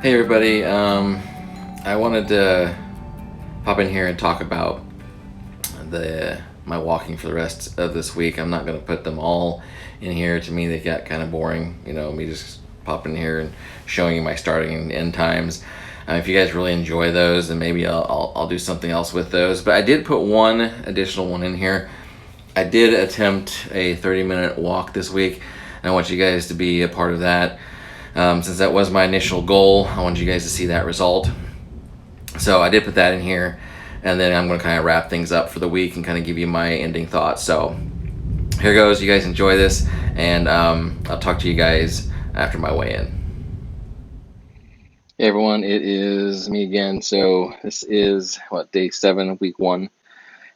Hey everybody, I wanted to pop in here and talk about my walking for the rest of this week. I'm not going to put them all in here. To me, they got kind of boring, me just popping in here and showing you my starting and end times. If you guys really enjoy those, then maybe I'll do something else with those. But I did put one additional one in here. I did attempt a 30-minute walk this week, and I want you guys to be a part of that. Since that was my initial goal, I wanted you guys to see that result. So I did put that in here, and then I'm going to kind of wrap things up for the week and kind of give you my ending thoughts. So here goes. You guys enjoy this, and I'll talk to you guys after my weigh-in. Hey everyone, it is me again. So this is day 7 of week 1,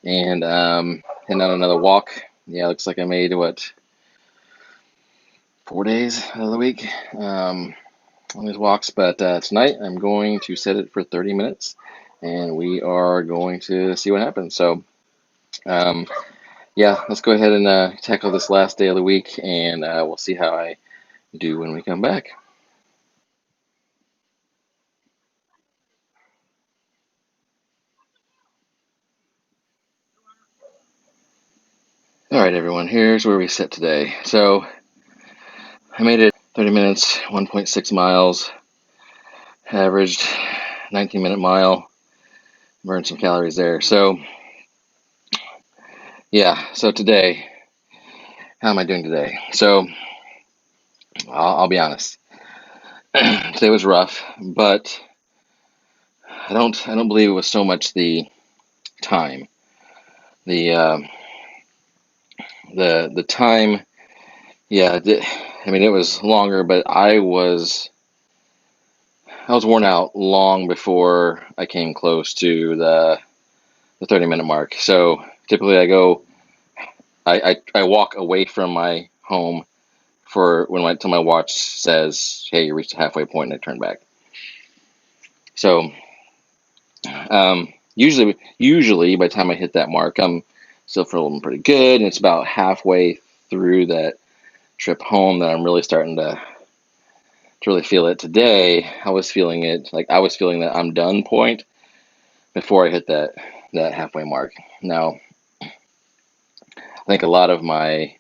and heading on another walk. Yeah, looks like I made 4 days of the week on these walks, but tonight I'm going to set it for 30 minutes, and we are going to see what happens. So yeah, let's go ahead and tackle this last day of the week, and we'll see how I do when we come back. All right, everyone, here's where we sit today. So I made it 30 minutes, 1.6 miles, averaged 19-minute mile, burned some calories there. So yeah, so today, how am I doing today? So I'll be honest. Today was rough, but I don't believe it was so much the time. The the time, yeah. I mean, it was longer, but I was worn out long before I came close to the 30-minute mark. So typically, I walk away from my home for till my watch says, "Hey, you reached the halfway point," and I turn back. So usually by the time I hit that mark, I'm still feeling pretty good, and it's about halfway through that trip home that I'm really starting to really feel it. Today, I was feeling it, like I was feeling that I'm done point before I hit that halfway mark. Now, I think a lot of my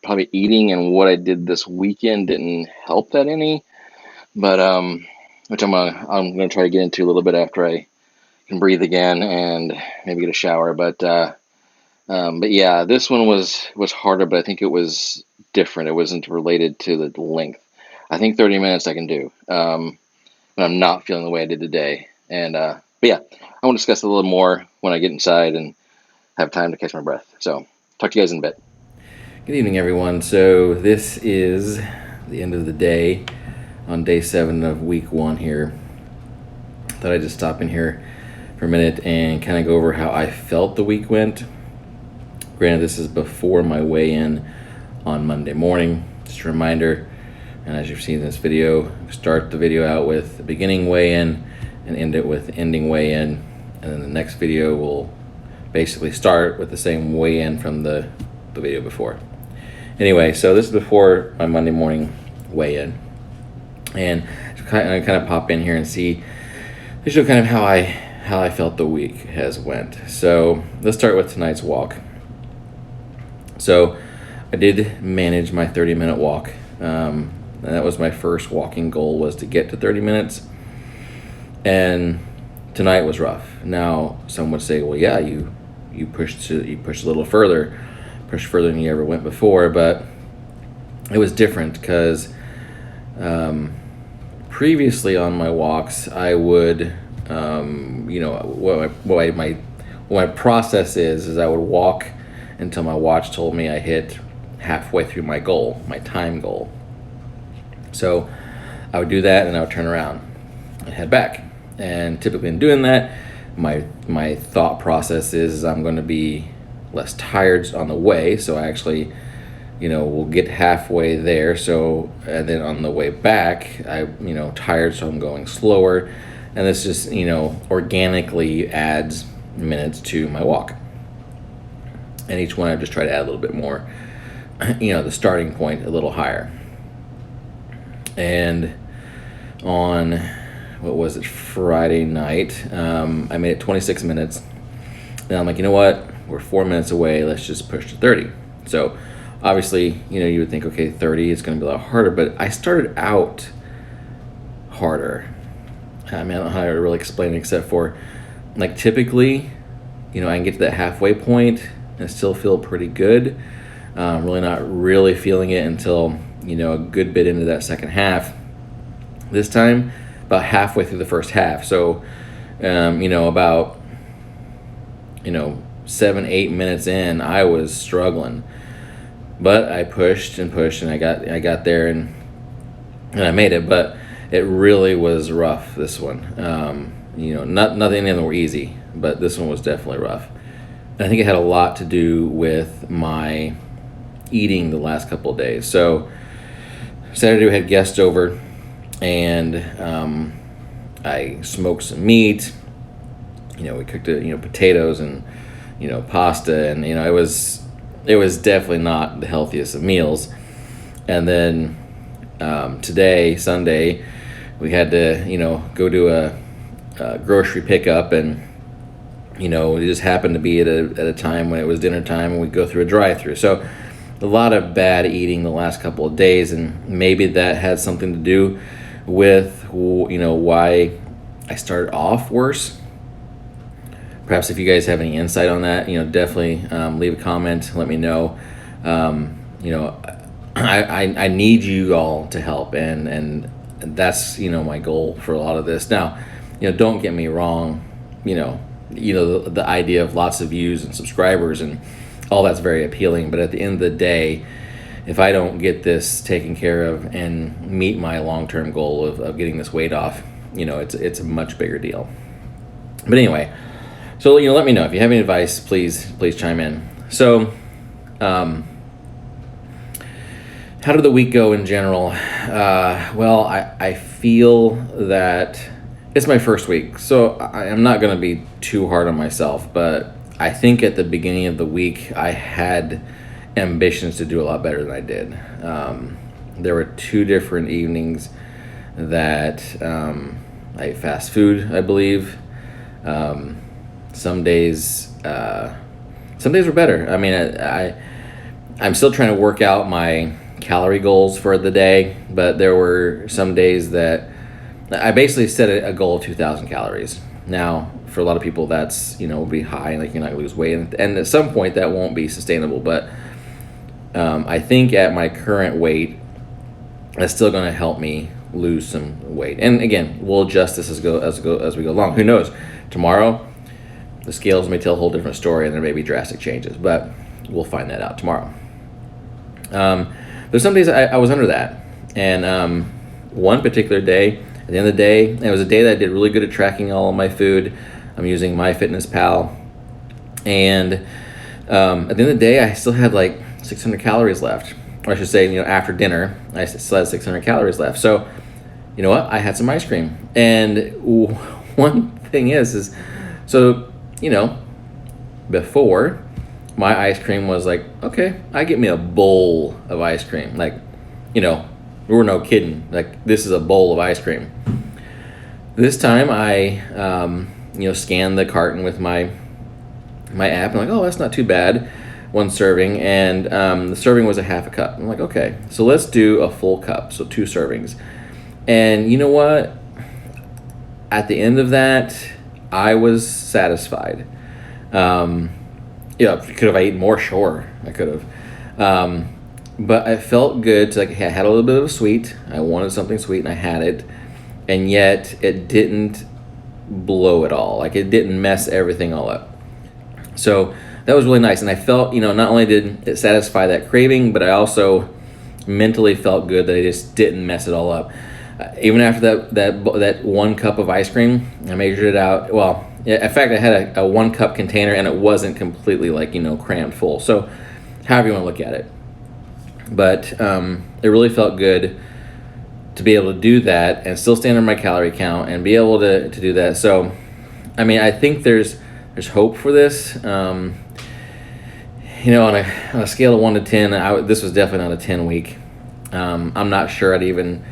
probably eating and what I did this weekend didn't help that any, but which I'm gonna try to get into a little bit after I can breathe again and maybe get a shower. But yeah, this one was harder, but I think it was different. It wasn't related to the length. I think 30 minutes I can do, but I'm not feeling the way I did today. And but yeah, I want to discuss it a little more when I get inside and have time to catch my breath. So talk to you guys in a bit. Good evening, everyone. So this is the end of the day on day 7 of week 1 here. Thought I'd just stop in here for a minute and kind of go over how I felt the week went. Granted, this is before my weigh-in on Monday morning. Just a reminder, and as you've seen in this video, start the video out with the beginning weigh-in and end it with ending weigh-in. And then the next video will basically start with the same weigh-in from the video before. Anyway, so this is before my Monday morning weigh-in. And I kind of pop in here and see, show kind of how I felt the week has went. So let's start with tonight's walk. So I did manage my 30-minute walk. And that was my first walking goal, was to get to 30 minutes. And tonight was rough. Now, some would say, well, yeah, you pushed a little further, pushed further than you ever went before, but it was different because previously on my walks, I would, what my process is I would walk until my watch told me I hit halfway through my goal, my time goal. So I would do that, and I would turn around and head back. And typically in doing that, my thought process is I'm going to be less tired on the way, so I actually we'll get halfway there, so and then on the way back I tired, so I'm going slower, and this just organically adds minutes to my walk. And each one I just try to add a little bit more, the starting point a little higher. And on, what was it, Friday night. I made it 26 minutes. And I'm like, you know what? We're 4 minutes away. Let's just push to 30. So obviously, you would think, okay, 30 is going to be a lot harder. But I started out harder. I mean, I don't know how to really explain it except for, like, typically, I can get to that halfway point and still feel pretty good. Really not really feeling it until, a good bit into that second half. This time, about halfway through the first half. So, about, 7-8 minutes in, I was struggling. But I pushed and pushed, and I got there, and I made it. But it really was rough, this one. Nothing of them were easy, but this one was definitely rough. And I think it had a lot to do with my eating the last couple of days. So Saturday we had guests over, and I smoked some meat. We cooked potatoes and pasta, and it was definitely not the healthiest of meals. And then today, Sunday, we had to go do a grocery pickup, and it just happened to be at a time when it was dinner time, and we'd go through a drive-through. So a lot of bad eating the last couple of days, and maybe that had something to do with why I started off worse. Perhaps if you guys have any insight on that, definitely leave a comment. Let me know. I need you all to help, and that's my goal for a lot of this. Now, don't get me wrong. The idea of lots of views and subscribers and all that's very appealing. But at the end of the day, if I don't get this taken care of and meet my long-term goal of getting this weight off, it's a much bigger deal. But anyway, so let me know if you have any advice. Please chime in. So, how did the week go in general? Well, I feel that it's my first week, so I'm not going to be too hard on myself, but I think at the beginning of the week, I had ambitions to do a lot better than I did. There were 2 different evenings that I ate fast food, I believe. Some days were better. I mean, I'm still trying to work out my calorie goals for the day, but there were some days that I basically set a goal of 2,000 calories. Now, for a lot of people, that's will be high, like you're not gonna lose weight, and at some point that won't be sustainable. But I think at my current weight, that's still gonna help me lose some weight. And again, we'll adjust this as we go along. Who knows? Tomorrow, the scales may tell a whole different story, and there may be drastic changes. But we'll find that out tomorrow. There's some days I was under that, and one particular day, at the end of the day, it was a day that I did really good at tracking all of my food. I'm using MyFitnessPal, and at the end of the day, I still had like 600 calories left. Or I should say, after dinner, I still had 600 calories left. So, you know what? I had some ice cream, and one thing is so before, my ice cream was like, okay, I get me a bowl of ice cream. Like, we were no kidding. Like, this is a bowl of ice cream. This time I, scanned the carton with my app. I'm like, oh, that's not too bad. 1 serving, and the serving was a half a cup. I'm like, okay, so let's do a full cup, so 2 servings. And you know what? At the end of that, I was satisfied. Could have I eaten more? Sure, I could have. But I felt good to, I had a little bit of a sweet. I wanted something sweet, and I had it. And yet, it didn't blow at all. Like, it didn't mess everything all up. So that was really nice. And I felt, not only did it satisfy that craving, but I also mentally felt good that I just didn't mess it all up. Even after that 1 cup of ice cream, I measured it out. Well, in fact, I had a 1 cup container, and it wasn't completely crammed full. So however you want to look at it. But it really felt good to be able to do that and still stand on my calorie count and be able to do that. So, I mean, I think there's hope for this. On a scale of 1 to 10, this was definitely not a 10 week. I'm not sure I'd even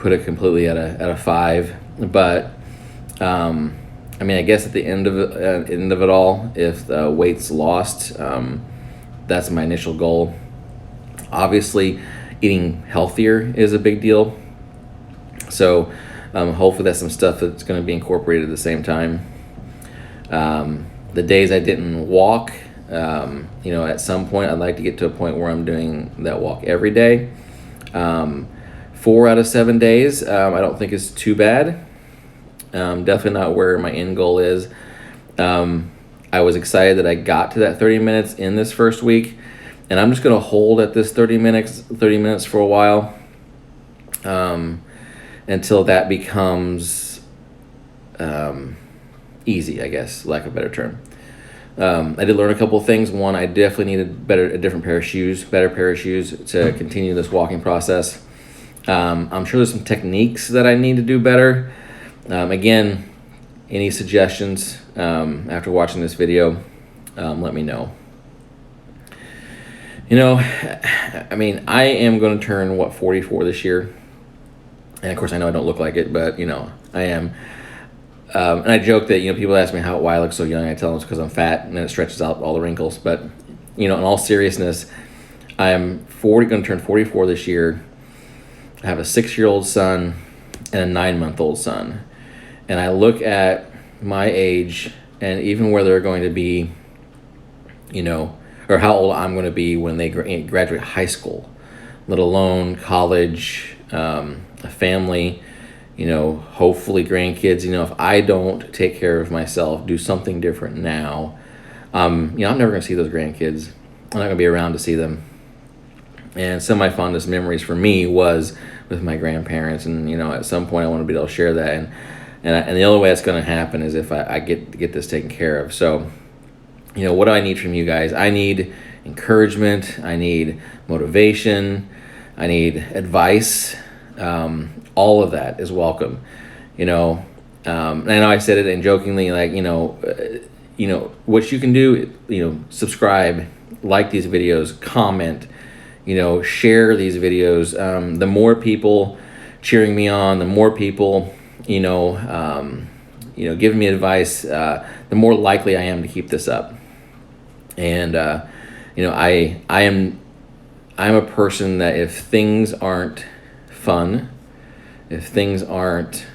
put it completely at a 5, but I mean, I guess at the end of it all, if the weight's lost, that's my initial goal. Obviously, eating healthier is a big deal. So hopefully that's some stuff that's going to be incorporated at the same time. The days I didn't walk, at some point I'd like to get to a point where I'm doing that walk every day. 4 out of 7 days, I don't think is too bad. Definitely not where my end goal is. I was excited that I got to that 30 minutes in this first week, and I'm just going to hold at this 30 minutes for a while, until that becomes easy, I guess, lack of a better term. I did learn a couple of things. One, I definitely needed a different pair of shoes, better pair of shoes to continue this walking process. I'm sure there's some techniques that I need to do better. Again, any suggestions after watching this video, let me know. I mean, I am going to turn, 44 this year. And of course, I know I don't look like it, but, I am. And I joke that, people ask me why I look so young. I tell them it's because I'm fat, and then it stretches out all the wrinkles. But, in all seriousness, I am going to turn 44 this year. I have a 6-year-old son and a 9-month-old son. And I look at my age and even where they're going to be, or how old I'm going to be when they graduate high school, let alone college, a family, hopefully grandkids. If I don't take care of myself, do something different now, I'm never going to see those grandkids. I'm not going to be around to see them. And some of my fondest memories for me was with my grandparents, and at some point I want to be able to share that, and the only way that's going to happen is if I get this taken care of. So, what do I need from you guys? I need encouragement. I need motivation. I need advice. All of that is welcome. And I know I said it and jokingly, what you can do, subscribe, like these videos, comment, share these videos. The more people cheering me on, the more people, giving me advice, the more likely I am to keep this up. And, I'm a person that if things aren't fun, if things aren't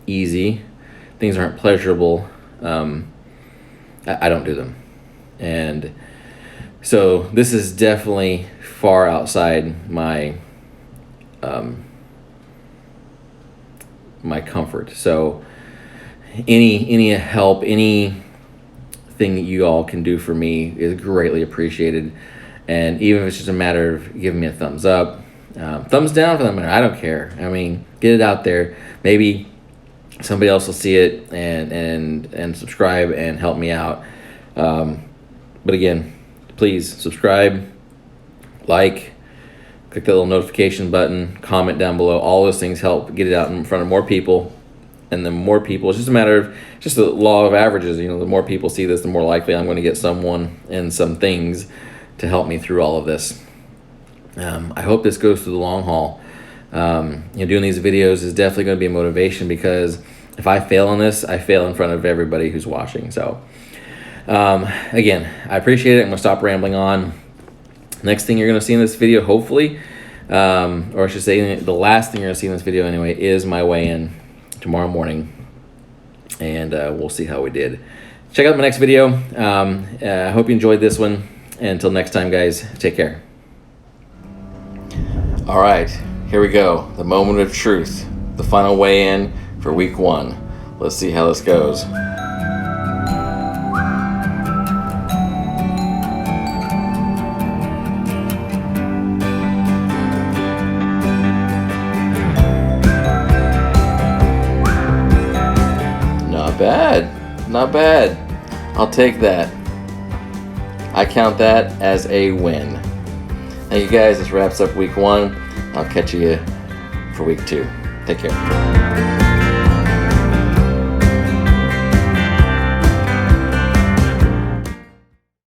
easy, things aren't pleasurable, I don't do them. And so this is definitely far outside my my comfort. So any help, anything that you all can do for me is greatly appreciated. And even if it's just a matter of giving me a thumbs up, thumbs down for that matter, I don't care. I mean, get it out there. Maybe somebody else will see it and subscribe and help me out. But again, please subscribe, like, click that little notification button, comment down below. All those things help get it out in front of more people. And the more people, it's just a matter of just the law of averages. The more people see this, the more likely I'm going to get someone and some things to help me through all of this. I hope this goes through the long haul. Doing these videos is definitely going to be a motivation, because if I fail on this, I fail in front of everybody who's watching. So again, I appreciate it. I'm going to stop rambling on. Next thing you're going to see in this video, hopefully, or I should say the last thing you're going to see in this video anyway, is my weigh-in tomorrow morning. And we'll see how we did. Check out my next video. I hope you enjoyed this one. And until next time, guys, take care. All right, here we go. The moment of truth. The final weigh-in for week 1. Let's see how this goes. Not bad. I'll take that. I count that as a win. Thank you guys. This wraps up week 1. I'll catch you for week 2. Take care.